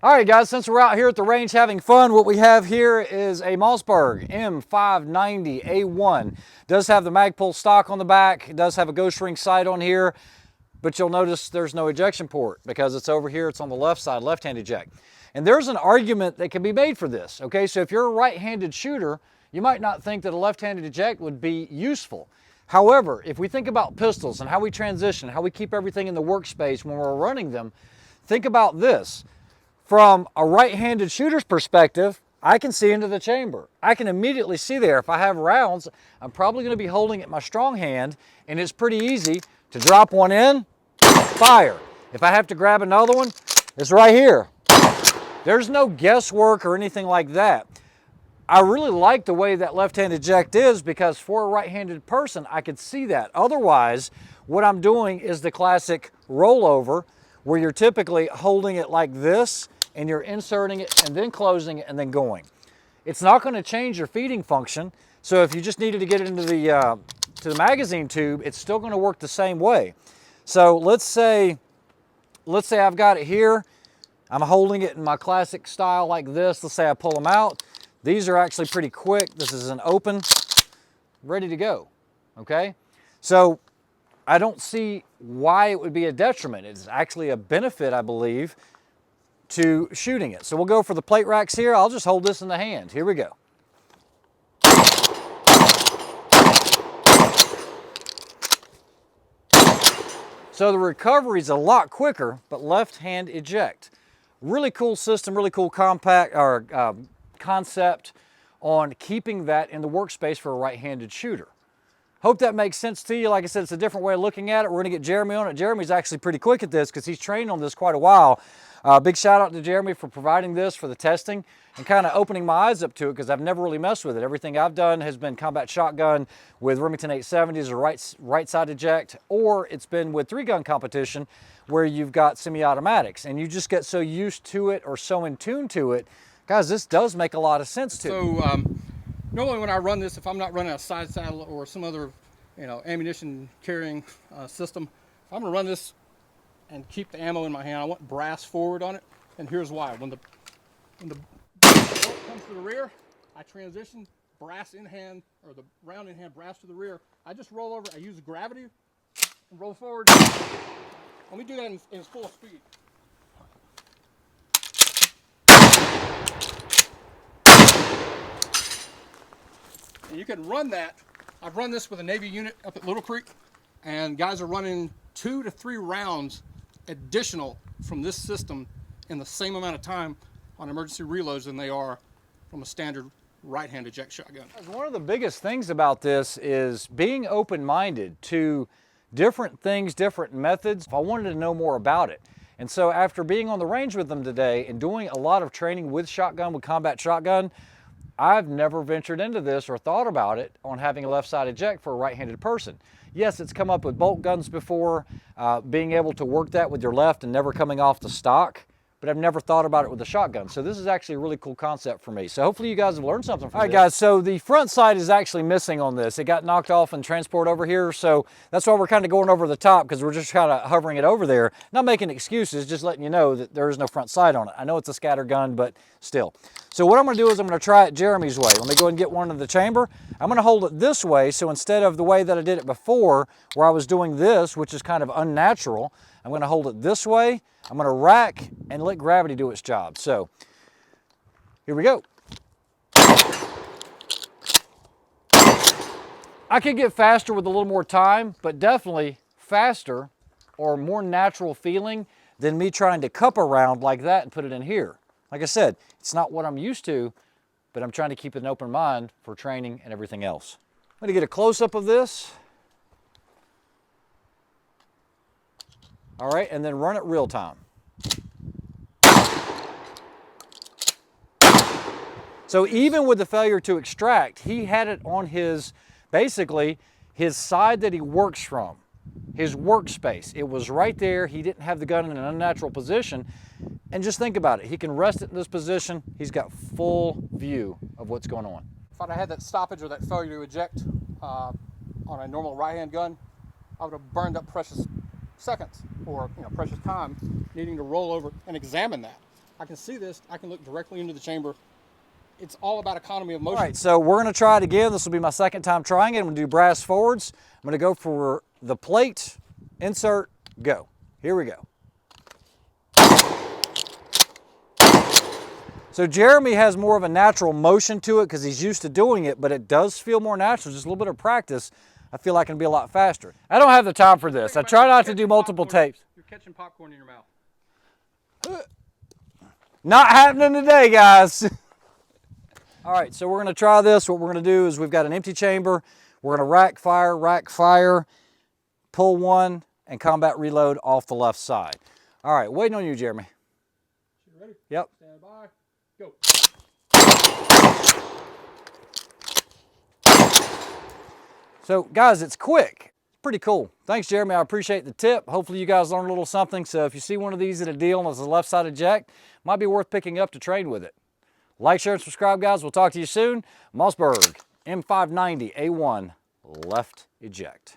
All right, guys, since we're out here at the range having fun, what we have here is a Mossberg M590 A1. Does have the Magpul stock on the back. It does have a ghost ring sight on here, but you'll notice there's no ejection port because it's over here. It's on the left side, left-hand eject. And there's an argument that can be made for this, okay? So if you're a right-handed shooter, you might not think that a left-handed eject would be useful. However, if we think about pistols and how we transition, how we keep everything in the workspace when we're running them, think about this. From a right-handed shooter's perspective, I can see into the chamber. I can immediately see there. If I have rounds, I'm probably going to be holding it in my strong hand, and it's pretty easy to drop one in, fire. If I have to grab another one, it's right here. There's no guesswork or anything like that. I really like the way that left-hand eject is because for a right-handed person, I could see that. Otherwise, what I'm doing is the classic rollover where you're typically holding it like this and you're inserting it and then closing it and then going. It's not going to change your feeding function. So if you just needed to get it into the magazine tube, it's still going to work the same way. So let's say I've got it here. I'm holding it in my classic style like this. Let's say I pull them out. These are actually pretty quick. This is an open, ready to go, okay? So I don't see why it would be a detriment. It's actually a benefit, I believe, to shooting it. So we'll go for the plate racks here. I'll just hold this in the hand. Here we go. So the recovery is a lot quicker, but left-hand eject. Really cool system, really cool concept on keeping that in the workspace for a right-handed shooter. Hope that makes sense to you. Like I said, it's a different way of looking at it. We're going to get Jeremy on it. Jeremy's actually pretty quick at this because he's trained on this quite a while. Big shout out to Jeremy for providing this for the testing and kind of opening my eyes up to it because I've never really messed with it. Everything I've done has been combat shotgun with Remington 870s or right side eject, or it's been with 3-gun competition where you've got semi-automatics and you just get so used to it or so in tune to it. Guys, this does make a lot of sense to me. So normally when I run this, if I'm not running a side saddle or some other, ammunition carrying system, if I'm gonna run this and keep the ammo in my hand, I want brass forward on it, and here's why. When the bolt comes to the rear, I transition brass in hand, or the round in hand, brass to the rear. I just roll over, I use gravity and roll forward. Let me do that in full speed. And you can run that. I've run this with a Navy unit up at Little Creek, and guys are running 2 to 3 rounds additional from this system in the same amount of time on emergency reloads than they are from a standard right-hand eject shotgun. One of the biggest things about this is being open-minded to different things, different methods. I wanted to know more about it. And so after being on the range with them today and doing a lot of training with shotgun, with combat shotgun, I've never ventured into this or thought about it on having a left side eject for a right-handed person. Yes, it's come up with bolt guns before, being able to work that with your left and never coming off the stock, but I've never thought about it with a shotgun. So this is actually a really cool concept for me. So hopefully you guys have learned something from this. All right, guys, so the front side is actually missing on this. It got knocked off in transport over here, so that's why we're kind of going over the top because we're just kind of hovering it over there. Not making excuses, just letting you know that there is no front side on it. I know it's a scatter gun, but still. So what I'm gonna do is I'm gonna try it Jeremy's way. Let me go ahead and get one in the chamber. I'm gonna hold it this way, so instead of the way that I did it before, where I was doing this, which is kind of unnatural, I'm gonna hold it this way. I'm gonna rack and let gravity do its job. So here we go. I could get faster with a little more time, but definitely faster or more natural feeling than me trying to cup a round like that and put it in here. Like I said, it's not what I'm used to, but I'm trying to keep an open mind for training and everything else. I'm gonna get a close-up of this. All right, and then run it real time. So even with the failure to extract, he had it on his, basically, his side that he works from, his workspace. It was right there. He didn't have the gun in an unnatural position. And just think about it. He can rest it in this position. He's got full view of what's going on. If I'd had that stoppage or that failure to eject on a normal right-hand gun, I would have burned up precious seconds or precious time needing to roll over and examine that. I can see this. I can look directly into the chamber. It's all about economy of motion. All right, so we're gonna try it again. This will be my second time trying it. I'm gonna do brass forwards. I'm gonna go for the plate, insert, go. Here we go. So Jeremy has more of a natural motion to it because he's used to doing it, but it does feel more natural. Just a little bit of practice, I feel like I can be a lot faster. I don't have the time for this. I try not to do multiple tapes. You're catching popcorn in your mouth. Not happening today, guys. All right, so we're gonna try this. What we're gonna do is we've got an empty chamber. We're gonna rack fire, pull one, and combat reload off the left side. All right, waiting on you, Jeremy. You ready? Yep. Stand by. Go. So guys, it's quick. It's pretty cool. Thanks, Jeremy. I appreciate the tip. Hopefully you guys learned a little something. So if you see one of these at a deal and it's a left side eject, might be worth picking up to train with it. Like, share, and subscribe, guys. We'll talk to you soon. Mossberg M590 A1 left eject.